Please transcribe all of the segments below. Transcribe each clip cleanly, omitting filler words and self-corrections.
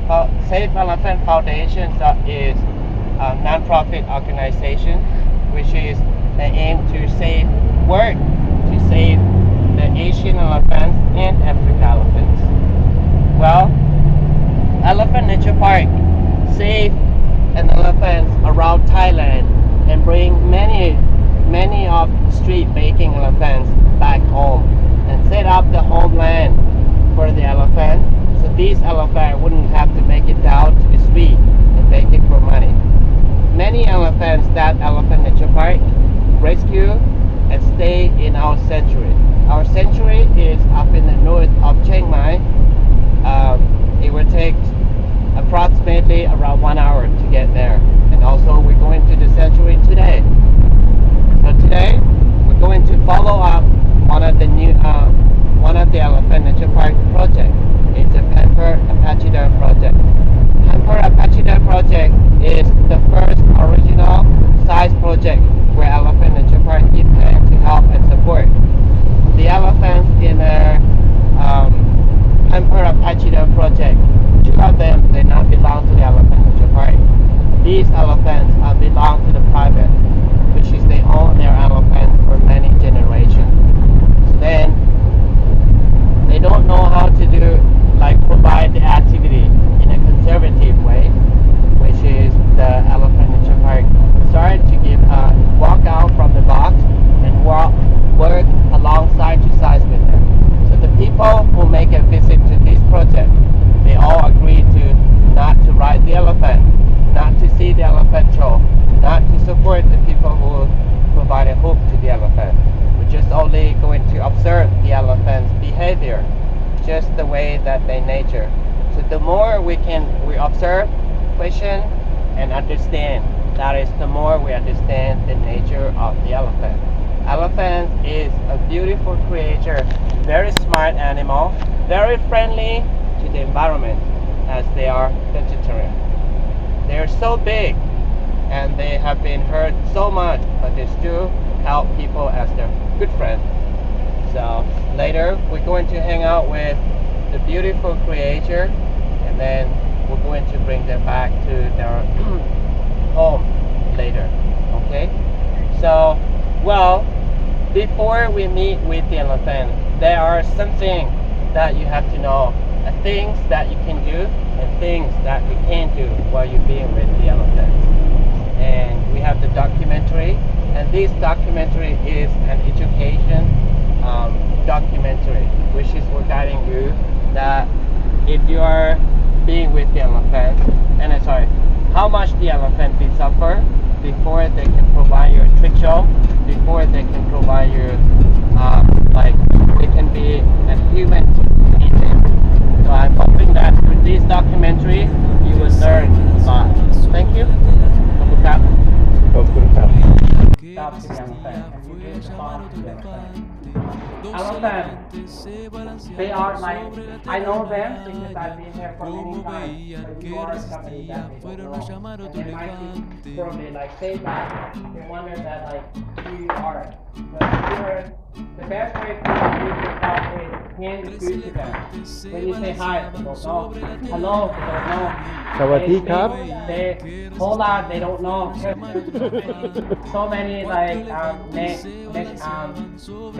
Save Elephant Foundation is a non-profit organization which is aim to save the Asian elephants and African elephants. Well, Elephant Nature Park save an elephants around Thailand and bring many of street baking elephants back home and set up the homeland for the elephant, so these elephants wouldn't have to make it down to the street and begging for money. Many elephants that Elephant Nature Park rescue and stay in our sanctuary. Our sanctuary is up in the north of Chiang Mai. It will take approximately around 1 hour to get there. And also we're going to the sanctuary today. So today we're going to follow up one of the Elephant Nature Park project. It's a Pamper Pachyderm project. Pamper Pachyderm project is the first original size project where Elephant Nature Park is planned to help and support. The elephants in the Pamper Pachyderm project, 2 of them they not belong to the Elephant Nature Park. These elephants belong to the private, which is they own their elephants for many generations. So then they don't know how to do provide the activity in a conservative way, which is the Elephant Nature Park started to give walk out from the box and work alongside to size with them. So the people who make a visit to this project, they all agree to not to ride the elephant, not to see the elephant show, not to support the people who provide a hook to the elephant. We're just only going to observe the elephant's behavior, just the way that they nature. So the more we observe, question, and understand, that is the more we understand the nature of the elephant. Elephant is a beautiful creature, very smart animal, very friendly to the environment as they are vegetarian. They are so big and they have been hurt so much, but they still help people as their good friend. So later we're going to hang out with the beautiful creature and then we're going to bring them back to their home later. Okay? So, well, before we meet with the elephant, there are some things that you have to know, things that you can do and things that you can't do while you're being with the elephant. And we have the documentary, and this documentary is an education documentary, which is for guiding you that if you are being with the elephant, how much the elephant will suffer before they can provide you a trick show, before they can provide you they can be a human agent. So I'm hoping that with this documentary you will learn a lot. Thank you. Stop the elephant and you respond to the elephant. Elephants, they are I know them because I've been here for many times, but you are somebody that they don't know. And they might be probably say that, they wonder that who you are. But the best way to introduce yourself is hand the food to them. When you say hi, they don't know. Hello, they don't know. สวัสดีครับ They hola, they don't know. So many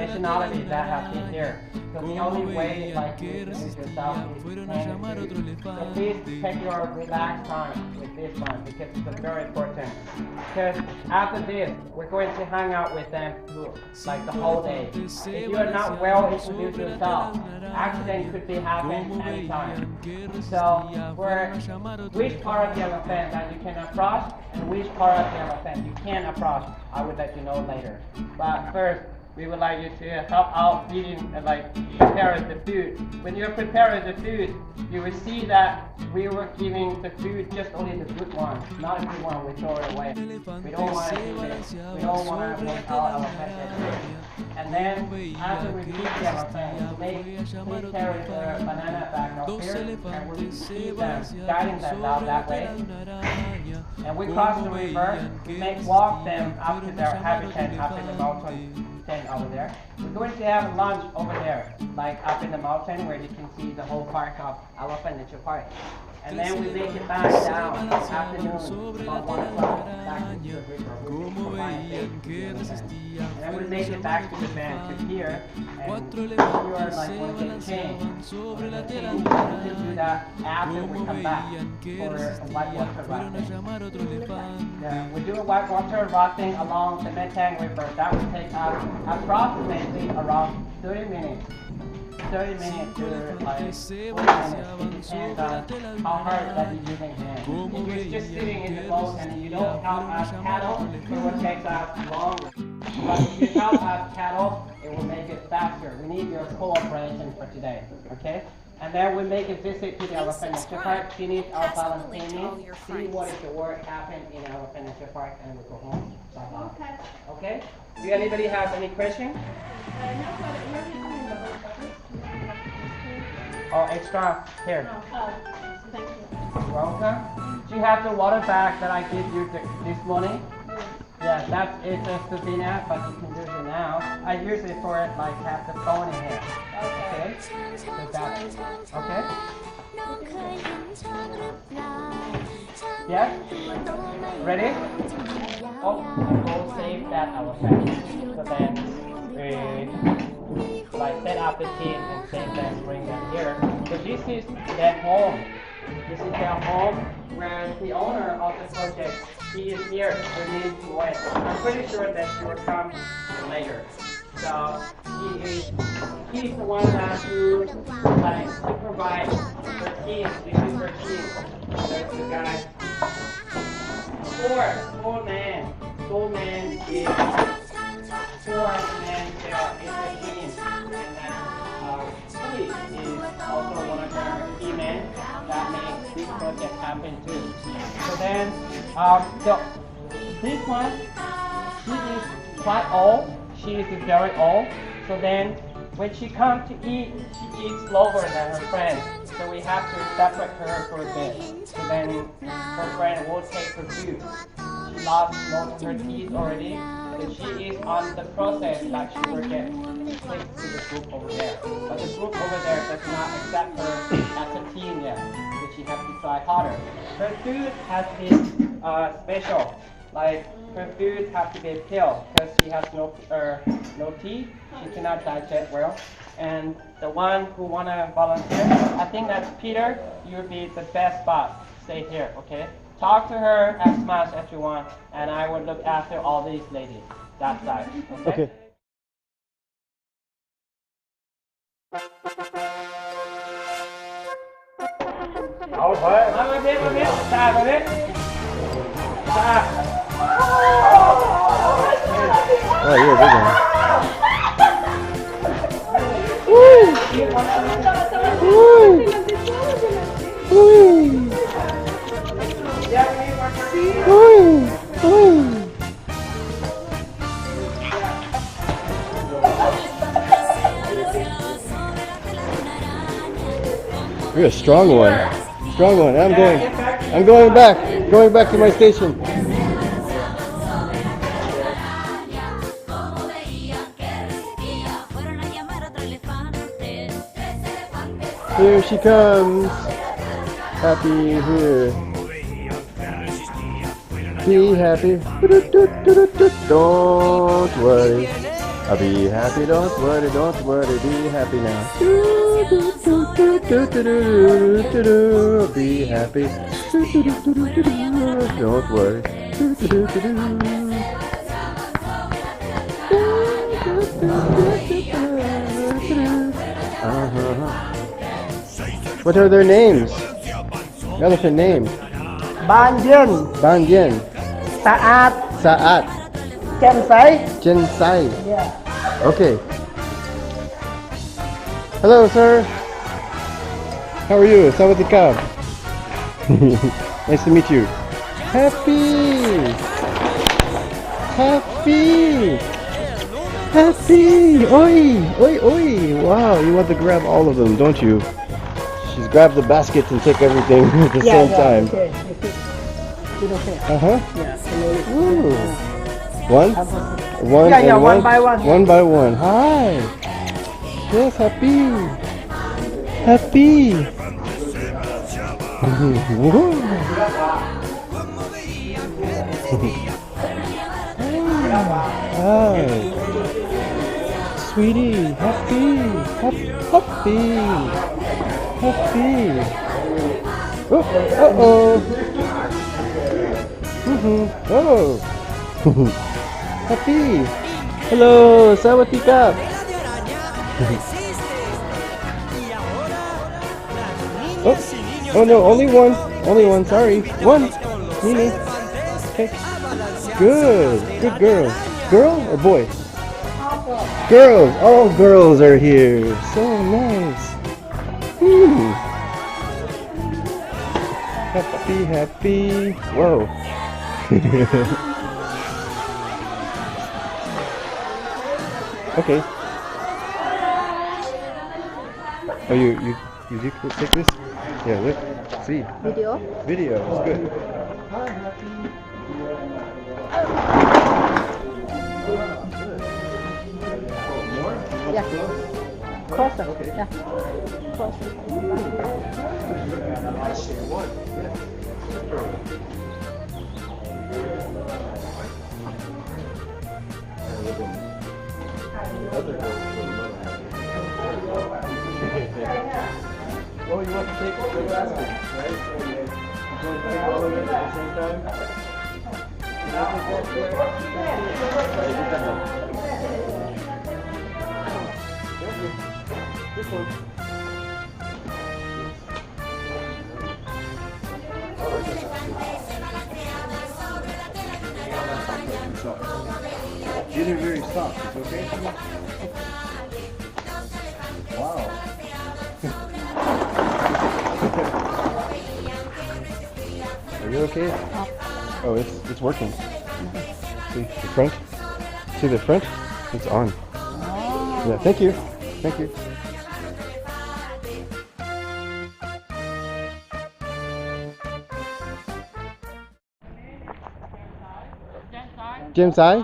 nationalities that have been here. So the only way to introduce yourself is hand the food. So please take your relaxed time with this one because it's very important. Because after this, we're going to hang out with them the whole day. If you are not well introduced yourself, accident could be happening anytime. So which part of the elephant that you can approach and which part of the elephant you can approach, I will let you know later. But first, we would like you to help out feeding and preparing the food. When you're preparing the food, you will see that we were giving the food just only the good one, not the good one we throw it away. We don't want to do this. We don't want to make our elephant get sick. And then after we feed the elephant, we carry the banana back up here and we feed them, guiding them down that way. And we cross the river, we walk them up to their habitat up in the mountain. Over there. We're going to have lunch over there, up in the mountain where you can see the whole park of Elephant Nature Park. And then we make it back down afternoon, about 1 o'clock, back to the river. We make combined things to the elephant. And then we make it back to the van, to here. And if you are like want to get changed, we can do that after we come back for a whitewater rafting. Yeah, we do a whitewater rafting along the Mae Taeng River. That would take us approximately around 30 minutes. 30 minutes to like 40 minutes. It depends on how hard that you're using hands. If you're just sitting in the boat and you don't count as cattle, it will take us longer. But if you count as cattle, it will make it faster. We need your cooperation for today, okay? And then we make a visit to the elephant nature park, finish our balancing, see what is the work happened in elephant nature park, and we go home. Okay. Okay? Do anybody have any questions? Oh, extra here. Oh, thank you. You're welcome. Do you have the water bag that I gave you this morning? Yeah, that is a souvenir, but you can use it now. I use it for like have the phone in here. Okay. So that. Okay. Yes. Ready? Oh, go save that elephant. So then we like set up the team and save them, bring them here. So this is their home. This is their home where the owner of the project, he is here. Her name is Mouy. I'm pretty sure that she will come later. So he's the one that who like supervise her team. This is her team. There's the guy. Four men. 4 men is 4 men there is the team. And then he is also one of the key men that makes this project happen too. So then this one, she is quite old. She is very old. So then when she comes to eat, she eats slower than her friends. So we have to separate her for a bit. So then her friend will take her food. She lost most of her teeth already. So she is on the process that she will get placed to the group over there. But the group over there does not accept her as a team yet. So she has to try harder. Her food has been special. Like her food has to be a pill because she has no teeth. She cannot digest well. And the one who wanna volunteer, I think that's Peter. You'll be the best spot. Stay here, okay? Talk to her as much as you want, and I will look after all these ladies. That side, okay? Okay. Mà biết, xa mà biết. Xa. Oh, you're a big one. You're a strong one. Strong one. I'm going back to my station. Here she comes. Happy here. Be happy. Don't worry. I'll be happy. Don't worry. Be happy now. Be happy. Don't worry. What are their names? Elephant names. Bandyen. Saat. Gemsai. Yeah. Okay. Hello, sir. How are you? Sawadee. Nice to meet you. Happy. Oi. Wow, you want to grab all of them, don't you? She's grabbed the baskets and took everything at the same time. Okay. Yeah. Ooh. One by one. One by one. Hi. Yes, happy. Hi. Sweetie, happy, happy, happy. Oh, uh-oh. Oh. Happy. Hello, Sawatika. Oh no, only one, sorry. One. Mimi. Okay. Good girl. Girl or boy? Girls, all girls are here. So nice. Happy. Whoa. Okay. Oh, you do take this? Yeah, look. See. Video, it's good. Yeah. Closer. Yeah. Closer. Oh, you want to take the basket, right? You want to take all of it at the same time? This one. These are very soft. It's okay? Wow. Are you okay? Oh, it's working. See the front? See the front? It's on. Yeah, thank you. Thank you. Gemsai?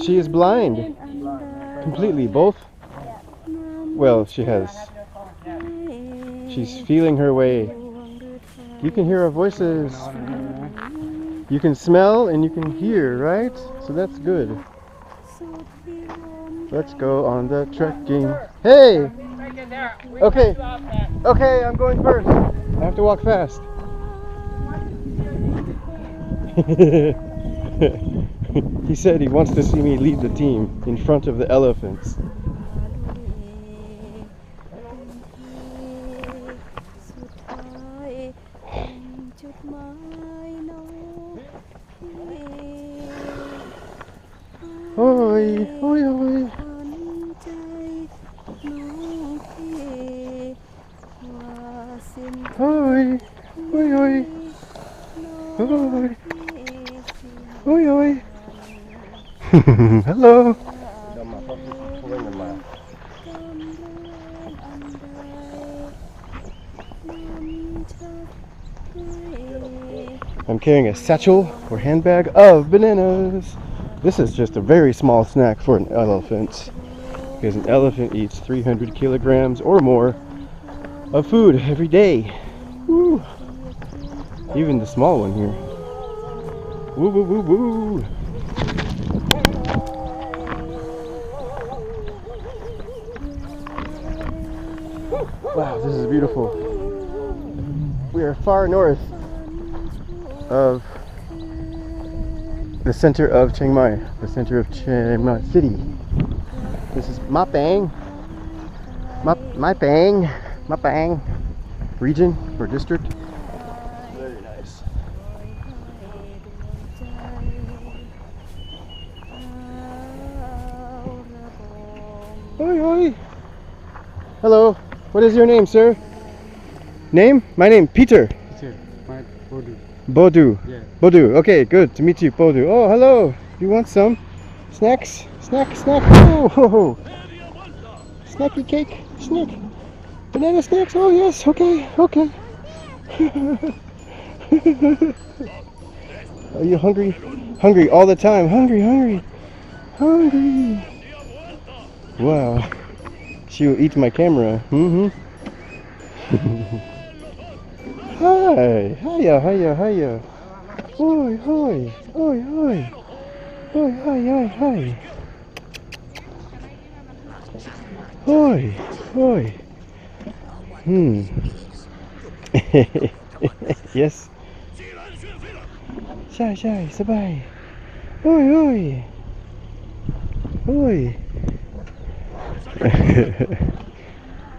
She is blind. Completely, both? Well, she's feeling her way. You can hear our voices. You can smell and you can hear, right? So that's good. Let's go on the trekking. Hey! Okay. Okay, I'm going first. I have to walk fast. He said he wants to see me lead the team in front of the elephants. Oi, oi, oi. Oi, oi, oi. Oi. Oi, oi. Hello. I'm carrying a satchel or handbag of bananas. This is just a very small snack for an elephant, because an elephant eats 300 kilograms or more of food every day. Woo. Even the small one here. Woo woo woo woo. Wow, this is beautiful. We are far north of the center of Chiang Mai, the center of Chiang Mai City. This is Mae Taeng, Mae Taeng region or district. Very nice. Oi, oi. Hello. What is your name, sir? Name? My name, Peter. Peter, my body. Bodu. Yeah. Bodu. Okay, good to meet you, Bodu. Oh, hello. You want some snacks? Snack. Oh, ho, ho. Snacky cake. Snack. Banana snacks. Oh, yes. Okay. Are you hungry? Hungry all the time. Hungry. Wow. She will eat my camera. Mm-hmm. Hi. Hiya, hiya, hiya. Hoi, hoi. Hoi, hoi. Hoi, hi, hi, hi. Hoi, hoi. Yes. Shy, shy, sabay. Hoi, hoi. Hoi.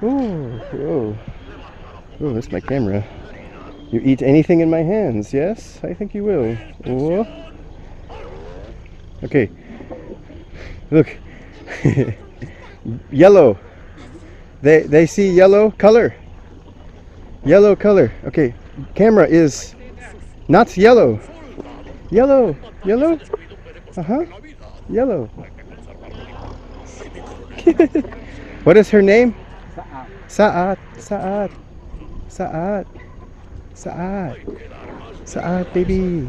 Oh, oh. Oh, that's my camera. You eat anything in my hands, yes? I think you will. Oh. Okay. Look. Yellow. They see yellow color. Yellow color. Okay. Camera is not yellow. Yellow. Yellow? Uh-huh. Yellow. What is her name? Saat. Saat. Saat. Saat. Saat, baby.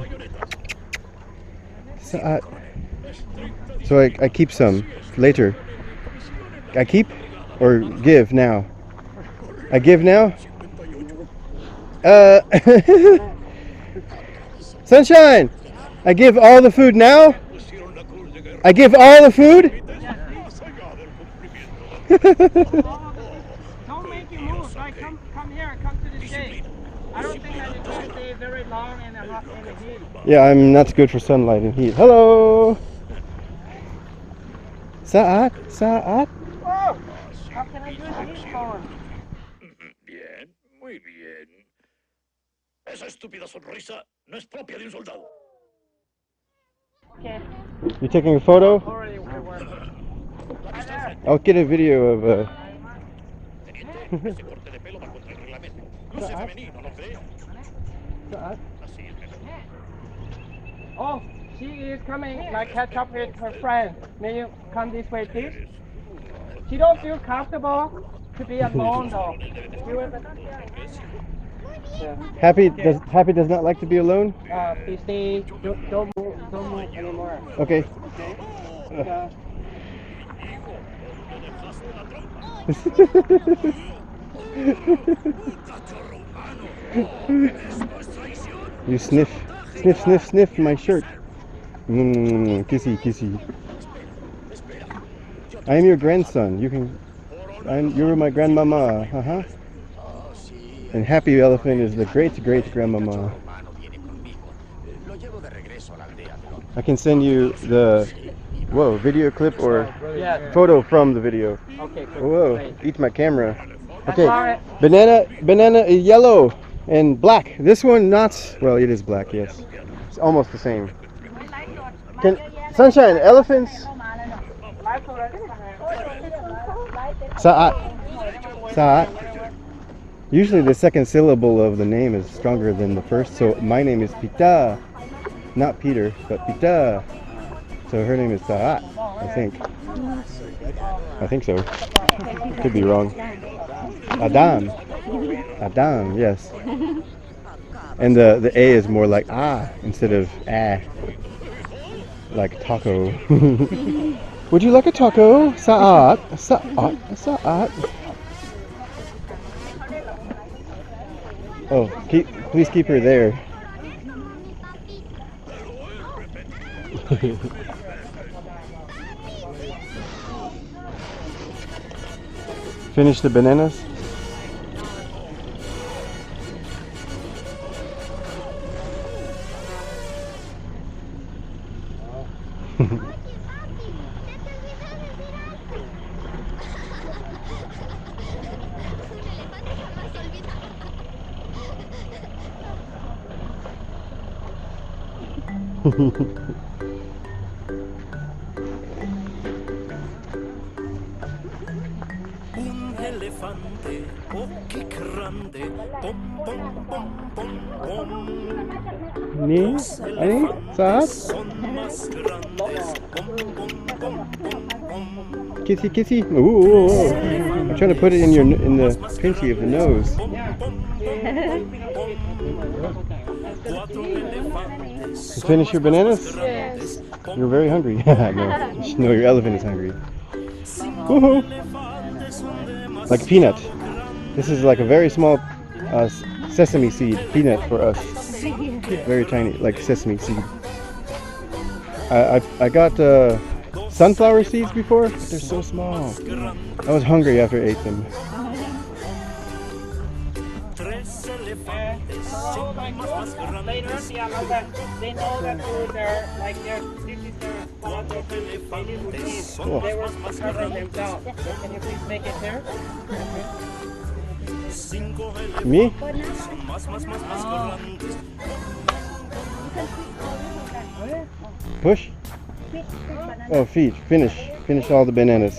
Saat. So I keep some later. I keep or give now? I give now? Sunshine! I give all the food now? I give all the food? Don't make you move. Like, come here, come to the shade. I don't think that you can stay very long in the heat. Yeah, I'm not good for sunlight and heat. Hello! Saat, Saat. Oh, how can I use this phone? Bien, muy bien. Esa estúpida sonrisa no es propia de un soldado. Okay. You taking a photo? Already we were. I'll get a video of Teniente, ese corte de pelo va contra el reglamento. Luce femenino, ¿no cree? Saat. Así es mejor. Oh, she is coming, like, catch up with her friend. May you come this way, please? She don't feel comfortable to be alone, though. Yeah. Happy does not like to be alone? Please stay. Don't move anymore. Okay. You sniff my shirt. Kissy, kissy. I am your grandson. You're my grandmama. Uh-huh. And Happy Elephant is the great grandmama. I can send you the video clip or photo from the video. Okay, good. Whoa, Great. eat my camera. That's Okay, all right. banana is yellow and black. This one not, well, it is black, yes. It's almost the same. Sunshine, elephants? Saat. Saat. Usually the second syllable of the name is stronger than the first, so my name is Pita. Not Peter, but Pita. So her name is Saat, I think. I think so. Could be wrong. Adam. Adam, yes. And the A is more like ah instead of ah. Like taco. Would you like a taco? Saat. Saat. Saat. Oh, please keep her there. Finish the bananas? Un elefante, occhi grande, pom pom pom pom pom. Ni? Ani? Saat? Son más grandes, pom pom pom pom pom. Kissy, kissy. Ooh. I'm trying to put it in the pinchy of the nose. You finish your bananas? Yes. You're very hungry. No, your elephant is hungry. Woohoo! Like a peanut. This is like a very small sesame seed peanut for us. Very tiny, like sesame seed. I got sunflower seeds before, but they're so small. I was hungry after I ate them. Later, the elephant, they know that they're like this is their daily routine. Cool. They will cover themselves. Can you please make it there? Me? Push? Oh, feed. Finish all the bananas.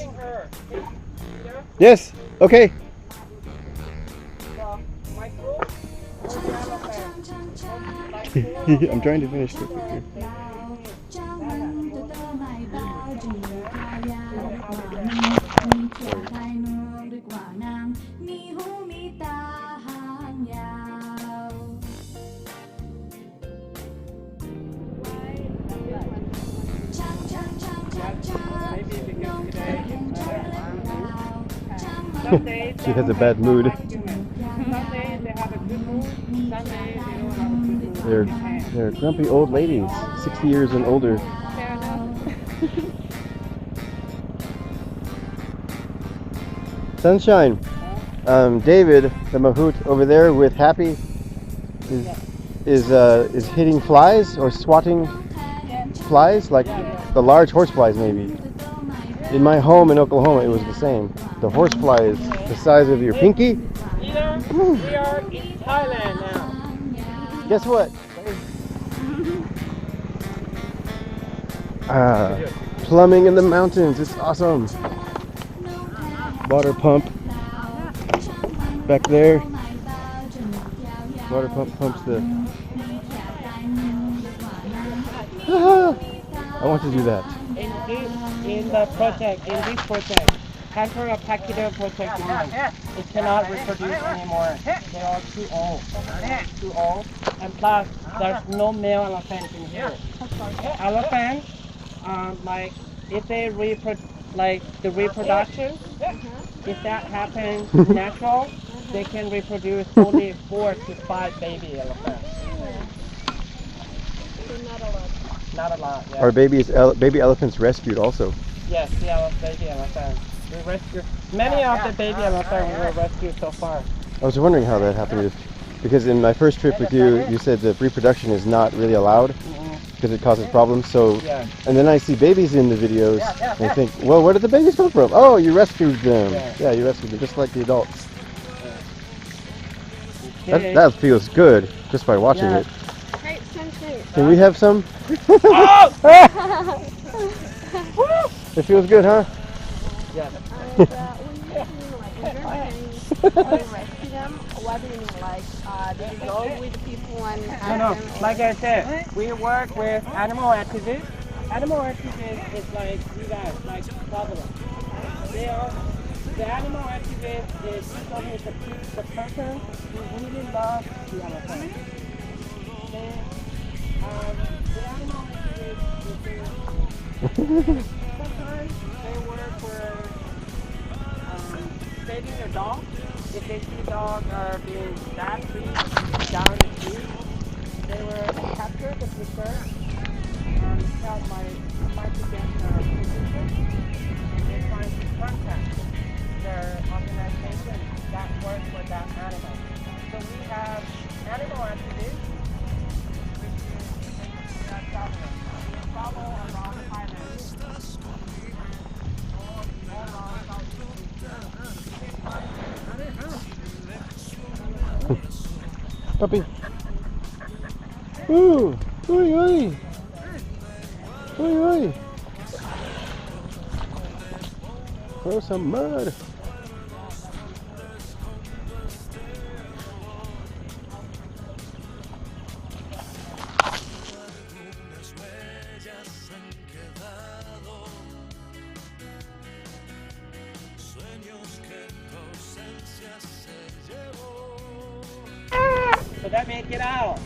Yes. Okay. I'm trying to finish quickly here. She has a bad mood. They're grumpy old ladies, 60 years and older. Sunshine. David, the mahout over there with Happy, is hitting flies or swatting flies, like the large horse flies maybe. In my home in Oklahoma, it was the same. The horse fly is the size of your pinky. We are in Thailand now. Guess what? Plumbing in the mountains. It's awesome. Water pump back there. Water pump pumps the. I want to do that. In this project, Pamper a Pachyderm project one. It cannot reproduce anymore. They are too old. Too old. And plus, there's no male elephant in here. Elephants, like if they the reproduction, if that happens natural, they can reproduce only 4 to 5 baby elephants. Not a lot. Yeah. Are baby elephants rescued also? Yes, the baby elephants. We rescued many of the baby elephants we were rescued so far. I was wondering how that happened, because in my first trip with you, you said that reproduction is not really allowed because it causes problems. So, and then I see babies in the videos and I think, well, where did the babies come from? Oh, you rescued them. Yeah, you rescued them just like the adults. That feels good just by watching it. Can we have some? It feels good, huh? Yeah. Rescue them? What do you mean? Like, do you go with people and No. Like I said, we work with animal activists. Animal activists is like you guys, like travelers. The animal activist is usually the person who really loves the elephant. The animal activists, sometimes they work for saving their dog. If they see dogs are being badly down the street, they will capture the picture and tell my position, and they try to contact their organization that works for that animal. So we have animal activists, which is travelers. We travel around Thailand. Puppy. Ooh, oi, oi. Oi, oi. Throw some mud. So that means get out.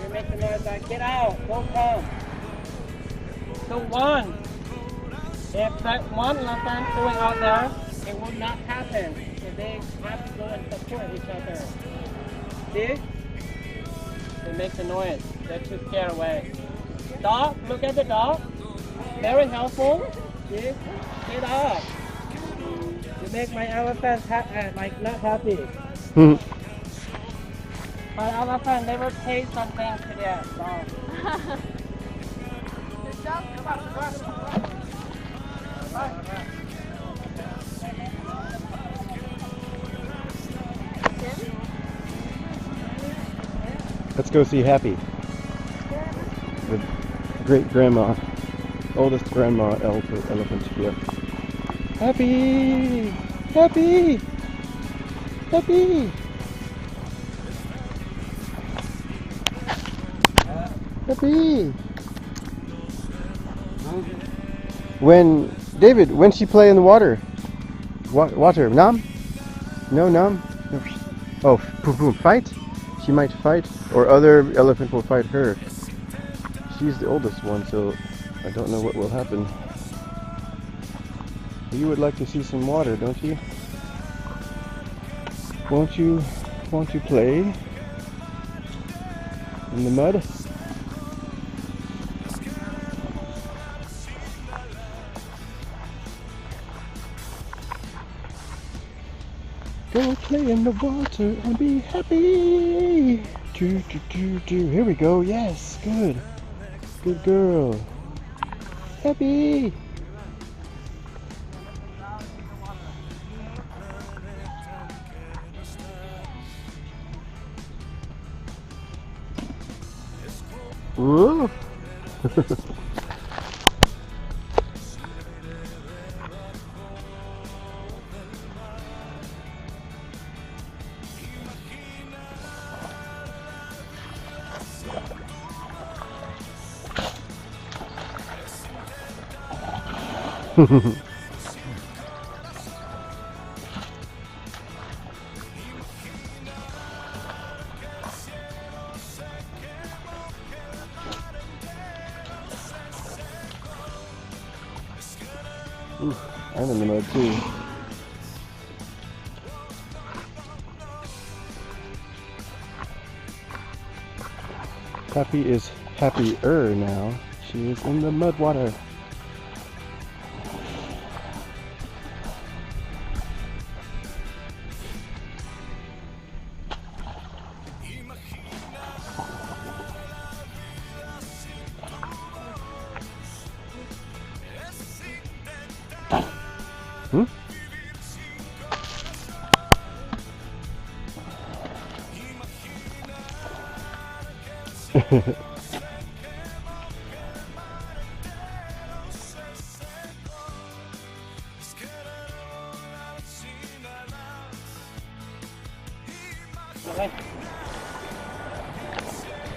You make the noise like get out, don't come. So 1, If that one elephant going out there, it will not happen. If they have to go and support each other. See? It makes a noise. They're too scared away. Dog, look at the dog. Very helpful. See? Get up. You make my elephant like not happy. My elephant never paid something to that dog. Let's go see Happy, the great grandma, oldest grandma elephant here. Happy, Happy, Happy, Happy. When she play in the water? Water, Nam? No, Nam? No. Oh, fight? She might fight, or other elephant will fight her. She's the oldest one, so I don't know what will happen. You would like to see some water, don't you? Won't you play in the mud? Go play in the water and be happy. Here we go. Yes, good. Good girl. Happy. Whoa. Ooh, I'm in the mud too. Happy is happier now. She is in the mud water. Hmm?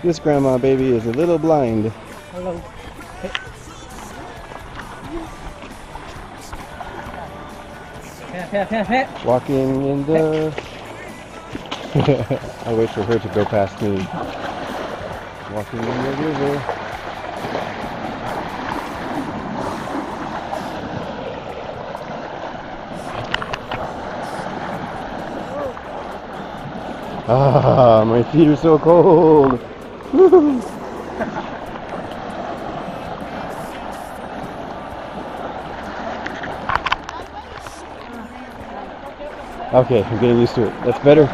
This grandma baby is a little blind. Hello. Walking in the... I'll wait for her to go past me. Walking in the river. Ah, my feet are so cold. Woo-hoo. Okay, I'm getting used to it. That's better.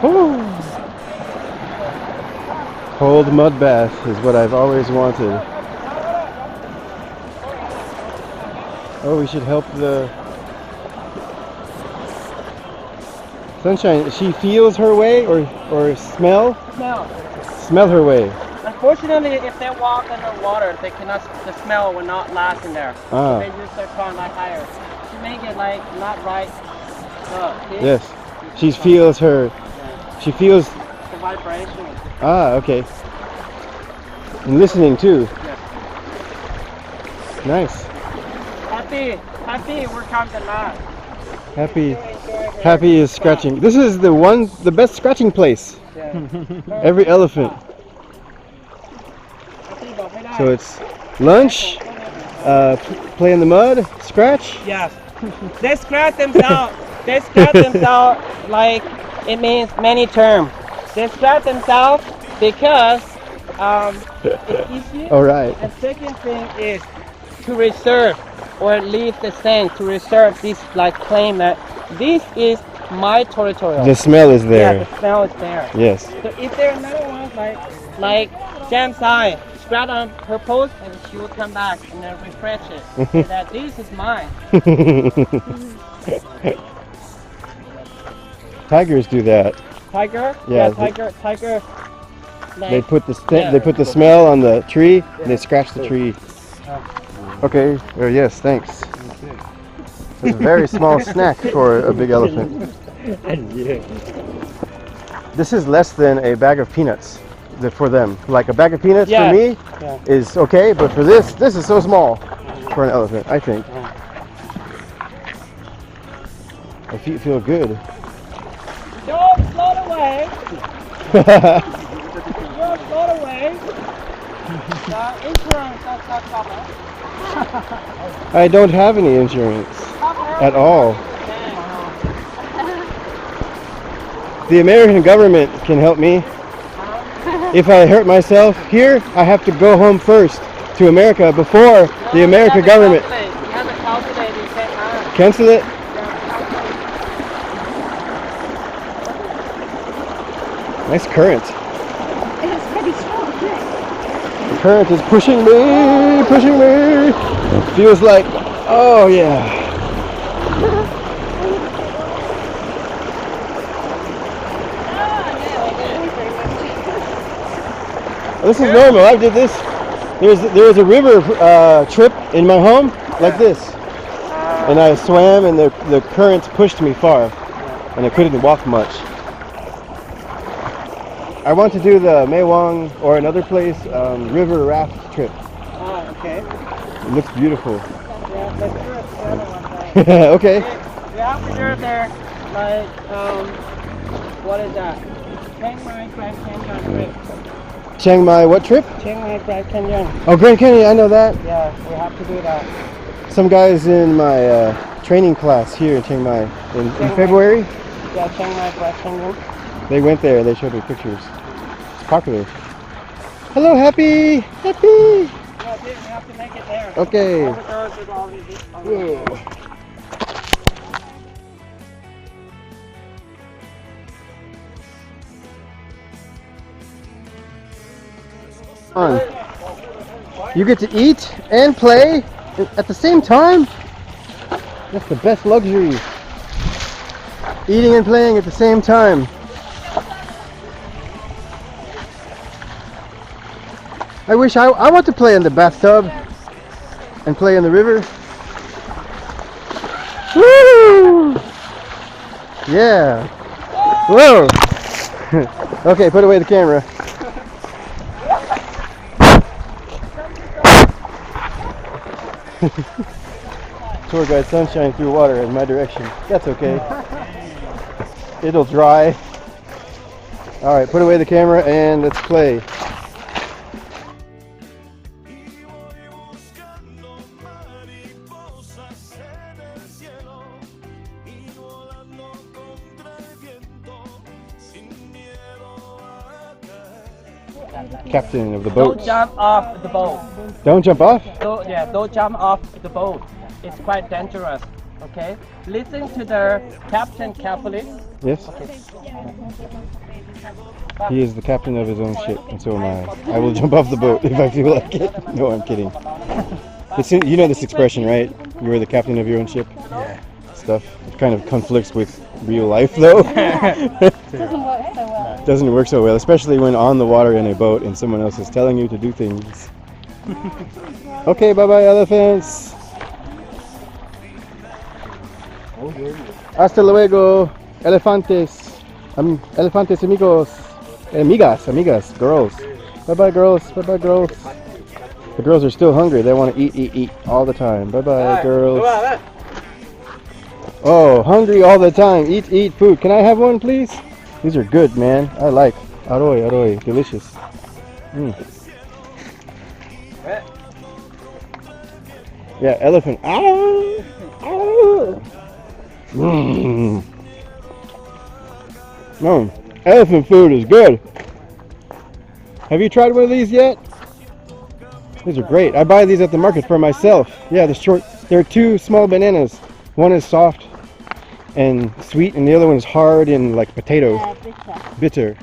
Woo. Cold mud bath is what I've always wanted. Oh, we should help the... Sunshine, she feels her way or smell? Smell her way. Unfortunately, if they walk underwater, they cannot. The smell will not last in there. Ah. So they use their tongue like higher to make it like not right. See? Yes, she feels her. Yeah. She feels. The vibration. Ah, okay. And listening too. Yes. Nice. Happy, we're counting the last. Happy is scratching. This is the best scratching place. Yeah. Every elephant. So it's lunch, play in the mud, scratch. Yes. They scratch themselves. They scratch themselves like it means many terms. They scratch themselves because it's easy. All right. And second thing is to reserve or leave the sand to reserve this, like claim that this is my territory. The smell is Yeah, there. the smell is there. Yes. So if there are another ones like Gemsai, scratch on her post and she will come back and then refresh it. So that this is mine. Tigers do that. Tiger? Yeah, tiger. Like, They put the smell on the tree and they scratch the tree. Okay. Yes. Thanks. It's a very small snack for a big elephant. This is less than a bag of peanuts for them. Like a bag of peanuts for me is okay, but for this is so small for an elephant, I think. My feet feel good. don't float away. Don't float away. The insurance does not cover. I don't have any insurance at all. The American government can help me. If I hurt myself here, I have to go home first to America before the American government. You have to calculate in Vietnam. Cancel it? Nice current. It's pretty strong, isn't it? The current is pushing me, pushing me. Feels like, oh yeah. This is normal. I did this. There was a river trip in my home like this, and I swam, and the currents pushed me far, and I couldn't walk much. I want to do the Mae Taeng or another place river raft trip. Oh, okay. It looks beautiful. Yeah, let's do it the other one. Right? Okay. We have to do it there, like, what is that? Chiang Mai Grand Canyon trip. Chiang Mai, what trip? Chiang Mai Grand Canyon. Oh, Grand Canyon, I know that. Yeah, we have to do that. Some guys in my training class here in Chiang Mai in February, Yeah, Chiang Mai Grand Canyon. they went there and they showed me pictures. It's popular. Hello, Happy! Happy! Yeah, dude, we have to make it there. Okay. All the girls is all these. Whoa. On. You get to eat and play at the same time? That's the best luxury. Eating and playing at the same time. I wish I want to play in the bathtub and play in the river. Woo! Yeah. Whoa. Okay, put away the camera. Tour guide sunshine through water in my direction. That's okay. It'll dry. All right, put away the camera and let's play. Captain of the boat. Don't jump off the boat. Don't jump off? Don't jump off the boat. It's quite dangerous. Okay? Listen to the captain carefully. Yes. He is the captain of his own ship, and so am I. I will jump off the boat if I feel like it. No, I'm kidding. You know this expression, right? You are the captain of your own ship? Yeah. Stuff. It kind of conflicts with real life, though. Doesn't work so well, especially when on the water in a boat and someone else is telling you to do things. Okay, bye-bye, elephants. Hasta luego, elefantes. Elefantes amigos. Amigas, girls. Bye-bye, girls. Bye-bye, girls. The girls are still hungry. They want to eat all the time. Bye-bye, girls. Oh, hungry all the time. Eat food. Can I have one, please? These are good, man. I like. Aroy. Delicious. Yeah, elephant. Ow! Ow! Elephant food is good. Have you tried one of these yet? These are great. I buy these at the market for myself. Yeah, they're two small bananas. One is soft and sweet, and the other one is hard and like potato. Bitter.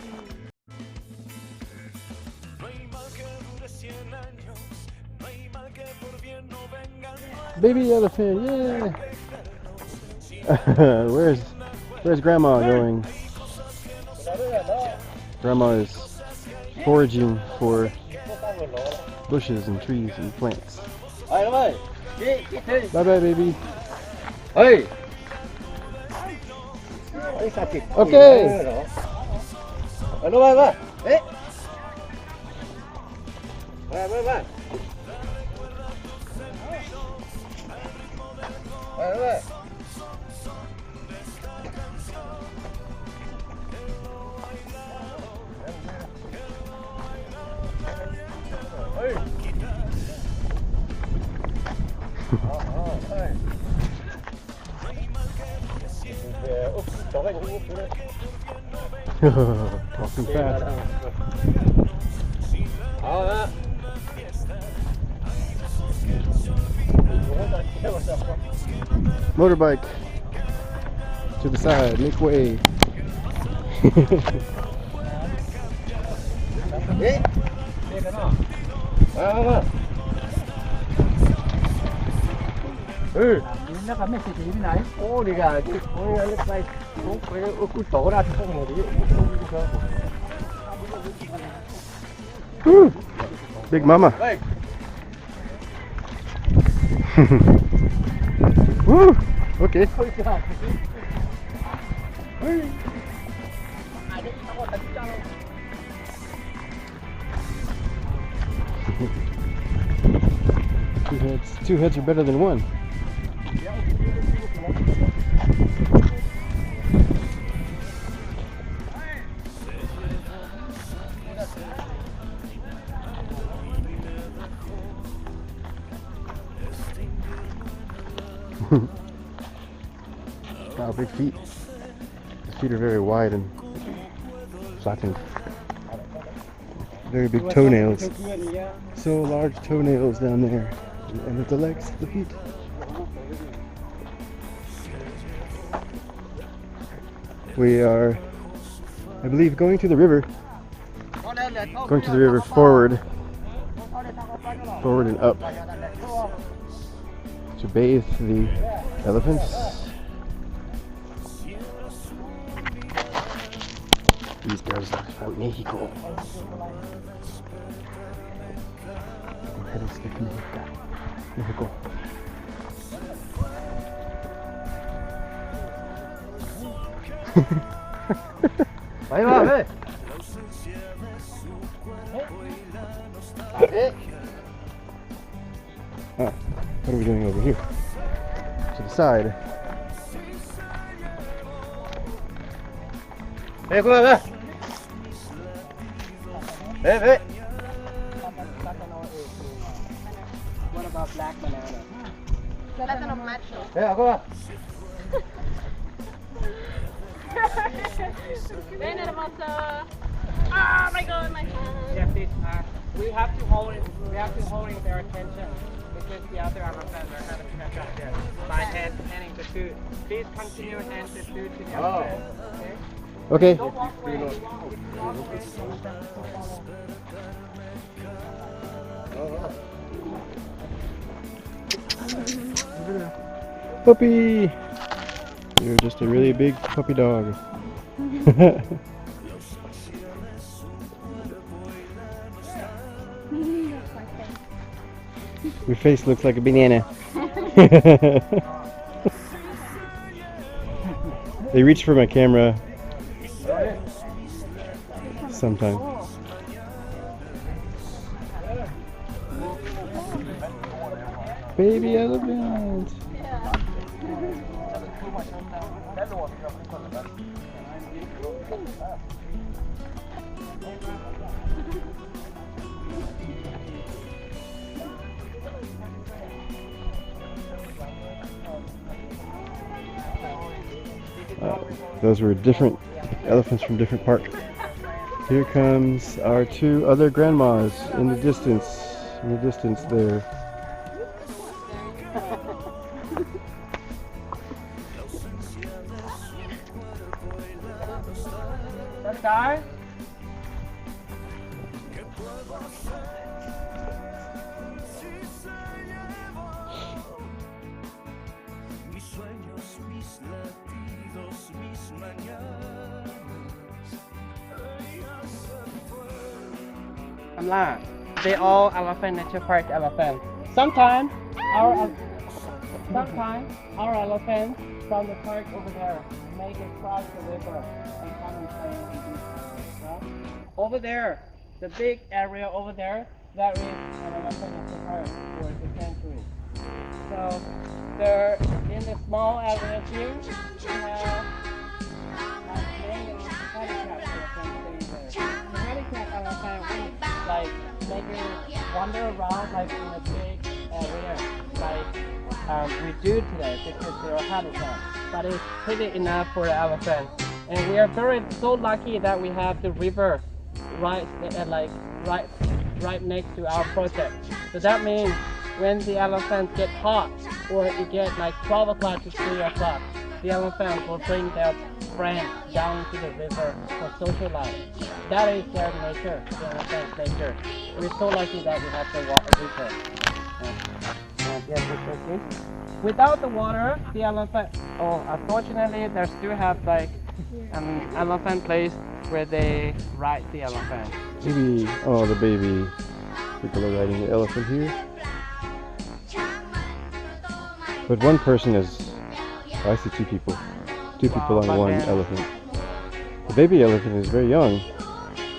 Baby elephant, yeah! Where's Grandma going? Grandma is foraging for bushes and trees and plants. Bye bye, baby. Hey. Okay. Walking fast. Motorbike to the side, make way. Big mama. Woo! Okay. Two heads are better than one. Wow, big feet. His feet are very wide and flattened. Very big toenails. So large toenails down there. And the legs, the feet. We are, I believe, going to the river. Going to the river forward and up to bathe the elephants. These girls are from Mexico. Mujeres de México. Ahí va, ve. What are we doing over here? To the side. Hey, come on, man. Hey. What about black banana? Banana macho. Hey, come on. Oh my god, my hand. Yes, this, we have to hold it. We have to hold it their attention because the other elephants are having pressure there by handing the food. Please continue to hand the food to the elephant. Okay. Don't walk away. Walk away. Puppy! You're just a really big puppy dog. Your face looks like a banana. They reach for my camera sometimes. Baby elephant. Those were different elephants from different park. Here comes our two other grandmas in the distance. In the distance there. That guy? They all elephant nature park elephants. Sometimes our elephants from the park over there make it cross the river and come and play in the beach. Yeah? Over there, the big area over there, that is an elephant nature park for the sanctuary. So there in the small area here, we have many handicapped elephants staying there. The handicapped elephant like making wander around like in a big area like we do today because they're handicapped. But it's pretty enough for the elephant. And we are so lucky that we have the river right next to our project. So that means when the elephants get hot or it get like 12 o'clock to 3 o'clock, the elephant will bring their friends down to the river for social life. That is their nature, the elephant's nature. We're so lucky that we have the river. Without the water, the elephant, unfortunately, they still have like an elephant place where they ride the elephant. Maybe, the baby. People are riding the elephant here. But one person is, I see two people. Two people on one elephant. The baby elephant is very young.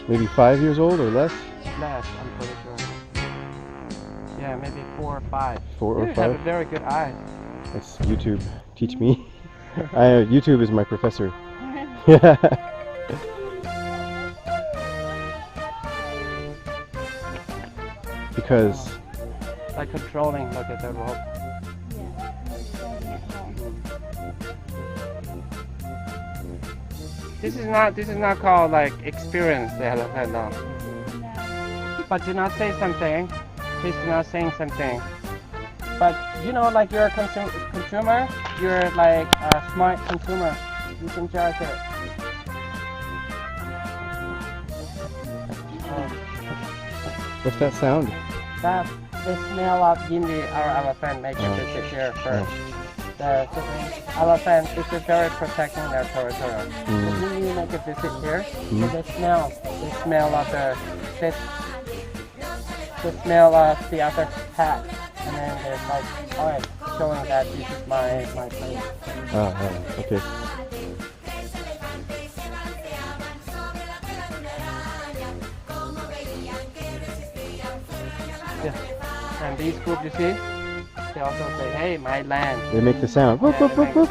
Maybe 5 years old or less? Less, I'm pretty sure. Yeah, maybe 4 or 5. 4 or 5? You have a very good eye. That's YouTube. Teach me. YouTube is my professor. Yeah. Because like controlling, look at the rope. This is not called like experience the elephant no. But do not say something. Please do not say something. But you know, like you're a consumer, you're like a smart consumer. You can judge it. what's that sound? That's the smell of Yindi, our elephant, makes a visit here first. The elephant is very protecting their territory. When you make a visit here, so they smell of the smell of the other pack, and then they're like, alright, showing that this is my place. Okay. Yeah. And these groups, you see, they also say, hey, my land. They make the sound. Whoop, Yeah, whoop, whoop, whoop.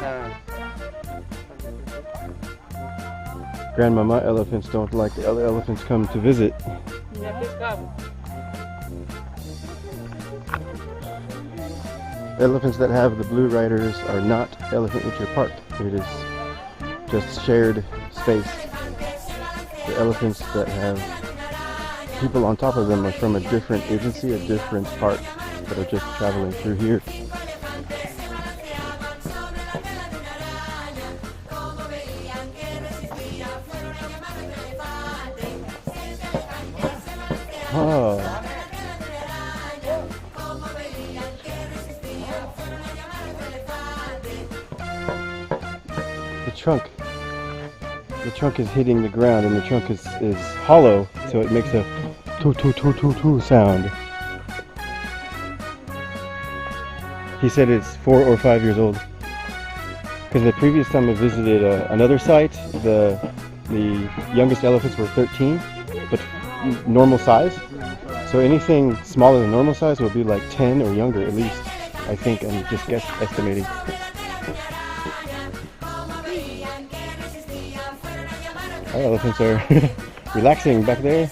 Grandmama elephants don't like the other elephants come to visit. Yeah, please come. Elephants that have the blue riders are not Elephant Nature Park. It is just shared space. The elephants that have people on top of them are from a different agency, a different park, that are just traveling through here. Oh. The trunk is hitting the ground, and the trunk is hollow, so it makes a too sound. He said it's 4 or 5 years old. Because the previous time I visited another site, the youngest elephants were 13, but normal size. So anything smaller than normal size will be like 10 or younger at least. I think I'm just estimating. Our elephants are relaxing back there.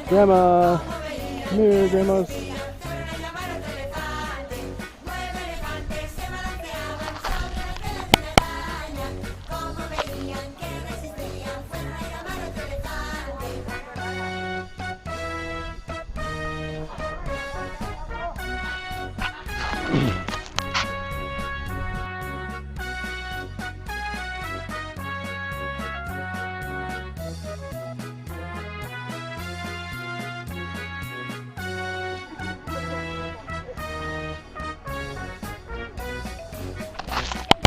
Grandma! Come here, grandmas.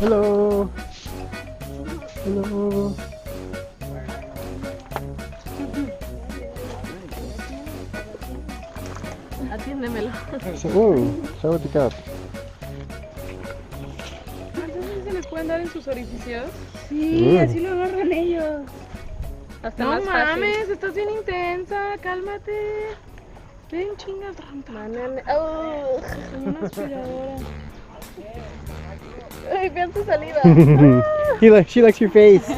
Hello. Hello. Atiéndemelo. Sawadee-kap. ¿Entonces se les pueden dar en sus orificios? Sí, así lo agarran ellos. Hasta No más fácil. mames, estás bien intensa, cálmate. Ven, chingas, una aspiradora. Ay, vean su salida. She likes your face.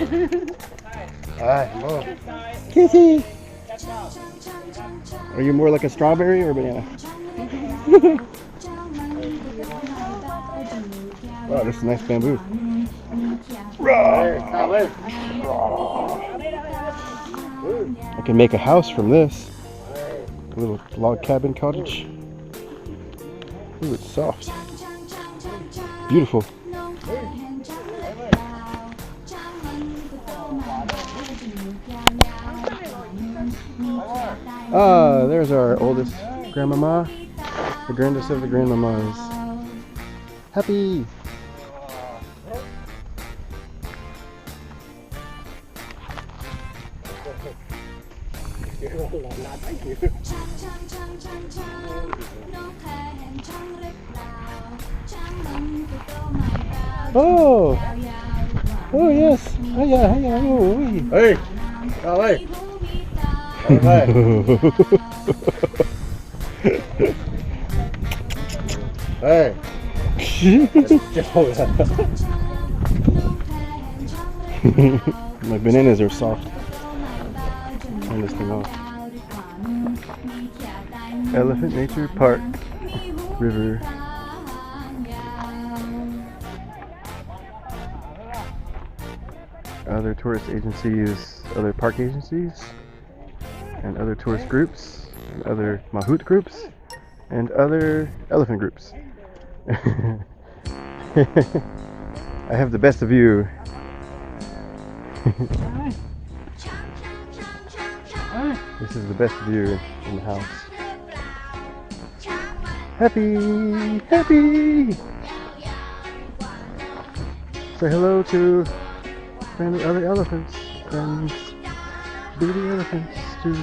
Alright, whoa. Kissy. Are you more like a strawberry or a banana? Wow, this is nice bamboo. I can make a house from this. A little log cabin cottage. Ooh, it's soft. Beautiful. Ah, there's our oldest grandmama, the grandest of the grandmamas. Happy! Oh! Oh yes! Hiya, hiya, oh, hey! Hey! Hey! My bananas are soft. Turn this thing off. Elephant Nature Park River. Other tourist agencies, other park agencies, and other tourist groups, and other mahout groups, and other elephant groups. I have the best of you. This is the best view in the house. Happy! Happy! Say hello to friendly other elephants and baby elephants too.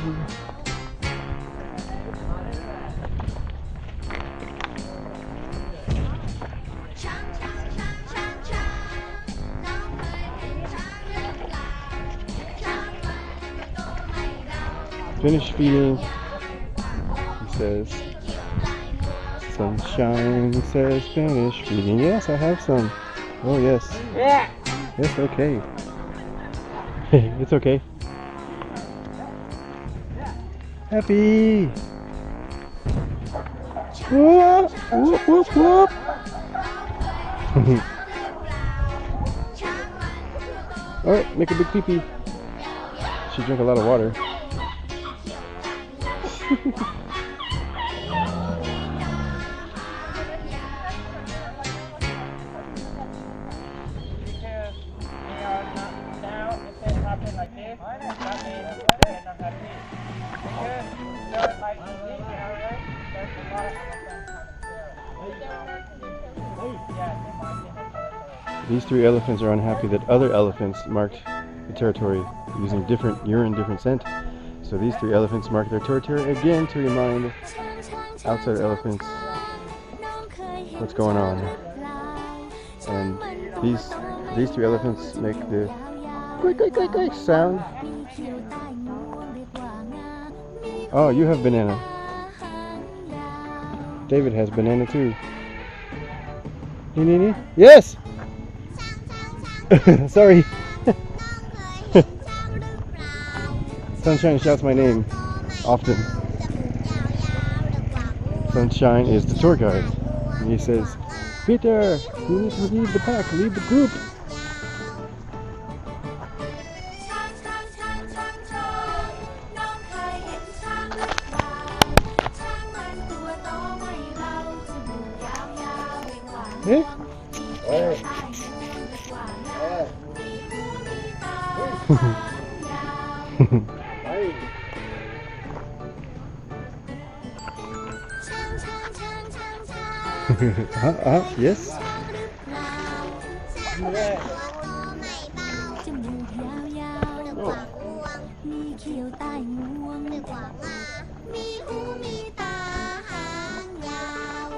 Finish feeding, he says. Sunshine says finish feeding. Yes, I have some. Oh yes. Yes, okay. It's okay. Happy! Whoop, whoop, whoop, whoop. Alright, make a big pee-pee. She drank a lot of water. These three elephants are unhappy that other elephants marked the territory using different urine, different scent. So these three elephants mark their territory again to remind outside elephants what's going on. And these three elephants make the quick sound. Oh, you have banana. David has banana too. Yes! Sorry. Sunshine shouts my name often. Sunshine is the tour guide. And he says, Peter, you need to leave the pack, leave the group. Eh? Yes. จมูกยาวๆมีเขียวใต้งวงมีหูมีตาหางยาว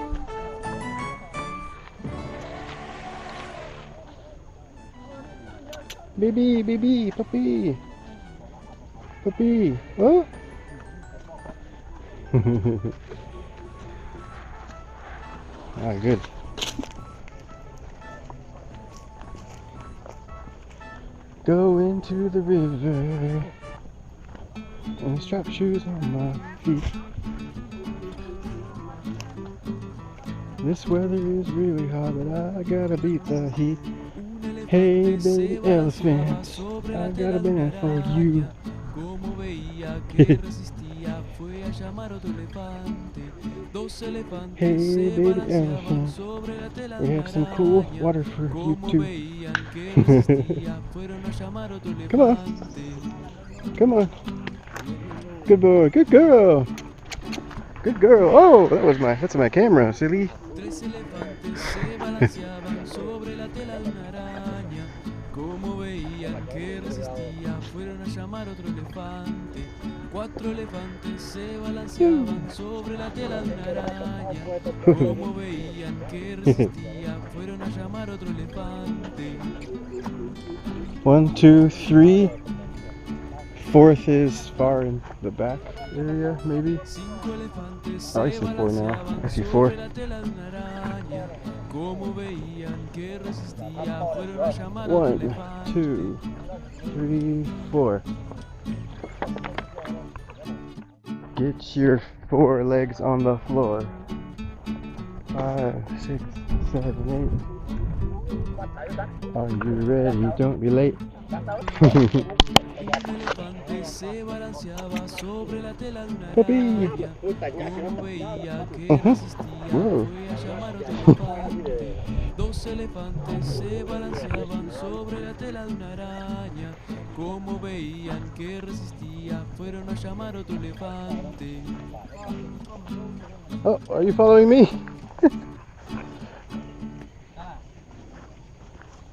Baby, puppy. Oh. Ah, good. Go into the river and strap shoes on my feet. This weather is really hot, but I gotta beat the heat. Hey, baby elephant, I got a banana for you. Hey, baby elephant, we have some cool water for you too. Come on. Good boy, good girl. Good girl. Oh, that's my camera, silly. Como veían que resistía, fueron a llamar otro elefante. 4 elefantes se balanceaban sobre la tela de una araña. Como veían que resistía, fueron a llamar otro elefante. 1, 2, 3. Fourth is far in the back area, maybe. Oh, I see 4 now. I see 4. Como veían que resistía, fueron a llamar 1, 2, 3, 4. Get your 4 legs on the floor. 5, 6, 7, 8. Are you ready? Don't be late. Se balanceaba sobre la tela de una Puppy. araña. Como veía que resistía, Whoa. fue a llamar otro elefante. 2 elefantes se balanceaban sobre la tela de una araña. Como veían que resistía, fueron a llamar otro elefante. Oh, are you following me?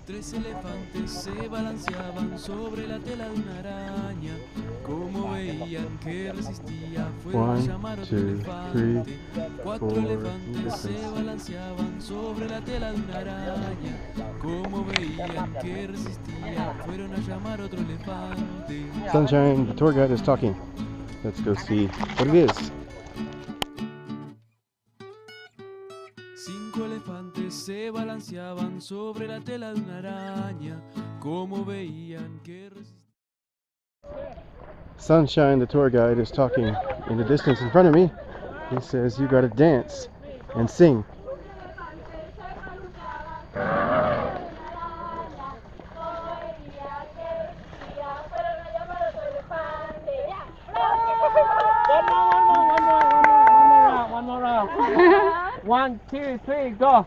3 elefantes se balanceaban sobre la tela de una araña. Como veían que resistía, fueron a 1, llamar otro 2, 3, elefante. 4 4 elefantes se elephants. balanceaban sobre la tela de una araña. Como veían que resistía, fueron a llamar otro elefante. Sunshine, the tour guide is talking. Let's go see what it is. 5 elefantes se balanceaban sobre la tela de una araña. Como veían que resistía. Sunshine, the tour guide, is talking in the distance in front of me. He says, you gotta dance and sing. One more round. 1, 2, 3, go.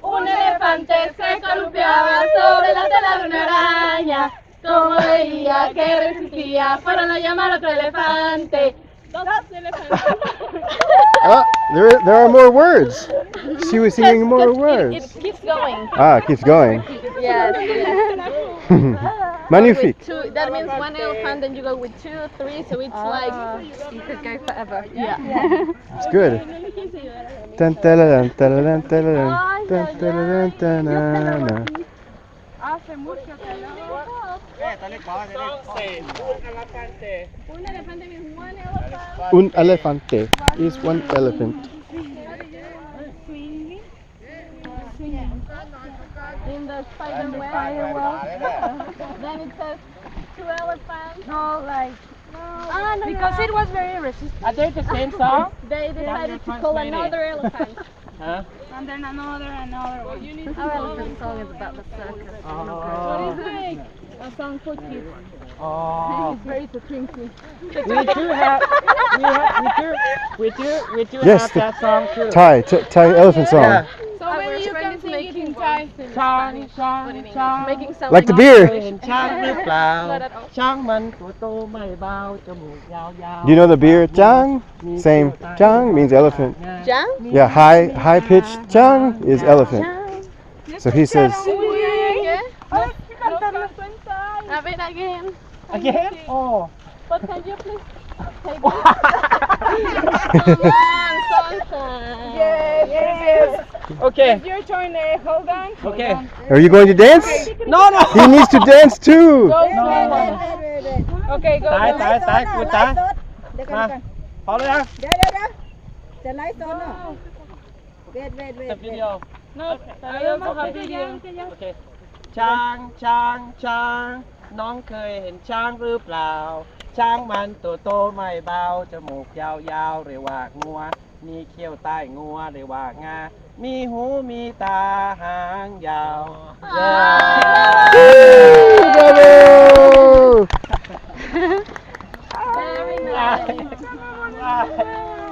Un elefante se columpiaba sobre la tela de una araña. Como veía que resistía, fueron a llamar a otro elefante. 2 elefantes. Ah, there are more words. She was singing more words. It keeps going. Ah, it keeps going. Yes. Magnifique. Two, that means 1 elephant, then you go with 2, 3, so it's like you could go forever. Yeah. It's good. Dun, dun, dun, dun, dun, dun, dun, dun, dun, dun, dun. Hace mucho calor. Un elefante means 1 elephant. Un elefante is 1 elephant. In the spider web. Then it says 2 elephants. No, like, Ah, no, because no. it was very resistant. Are they the same song? They decided to call another elephant. Huh? And then another. Our elephant song is about the circus. Oh. What is it? A song for kids. Oh. Very to twinkly. We do Yes, have that song too. Thai elephant song. Yeah. So maybe you can sing it Thai. ช้างช้างช้าง Making sound Like the เค beer. ยเห็นช้างหรือเปล่า ช้างมันตัวโตไม่เบาจมูกยาวๆ You know the beer Chang? Same. Chang means elephant. Jang? Yeah, high pitched Chang is elephant. So he says, Have it again. Again? Oh. But can you please take it? Come on, sunshine. Yes. Okay. Your turn. Hold on. Okay. are you going to dance? No, no. He needs to dance too. Okay, go. ตายตายตายกูตายมาพอแล้วยัง จะไลฟ์สดเนาะเวท จับวิดีโอ No, I don't have video. โอเคช้างช้างช้างน้องเคยเห็นช้างหรือเปล่า ช้างมันตัวโตไม่เบาจมูกยาวๆเรียกว่างัว มีเขี้ยวใต้งัวเรียกว่างา มีหูมีตาหางยาว Bravo! Very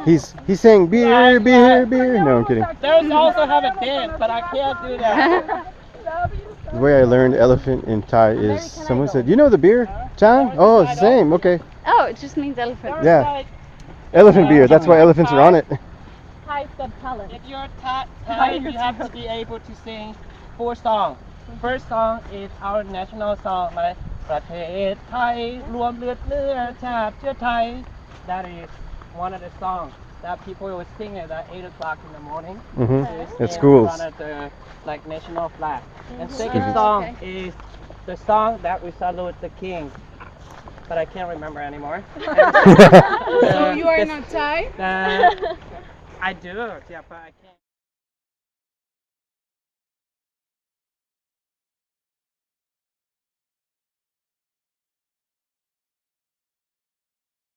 nice. He's saying beer, beer, beer. No, I'm kidding. There's also have a dance, but I can't do that. The way I learned elephant in Thai is someone said, "You know the beer, Chang? Oh, it's the same. Okay, Oh, it just means elephant. yeah, elephant beer. That's why elephants are on it." Thai's got talent. If you're Thai, you have to be able to sing 4 songs. First song is our national song, ประเทศไทยรวมเลือดเนื้อชาติเชื้อไทย That is one of the songs that people will sing at 8 o'clock in the morning. Mhm. At In schools. front of the national flag. And second song is the song that we salute the king. But I can't remember anymore. So you are not Thai? I do, yeah, but I can't.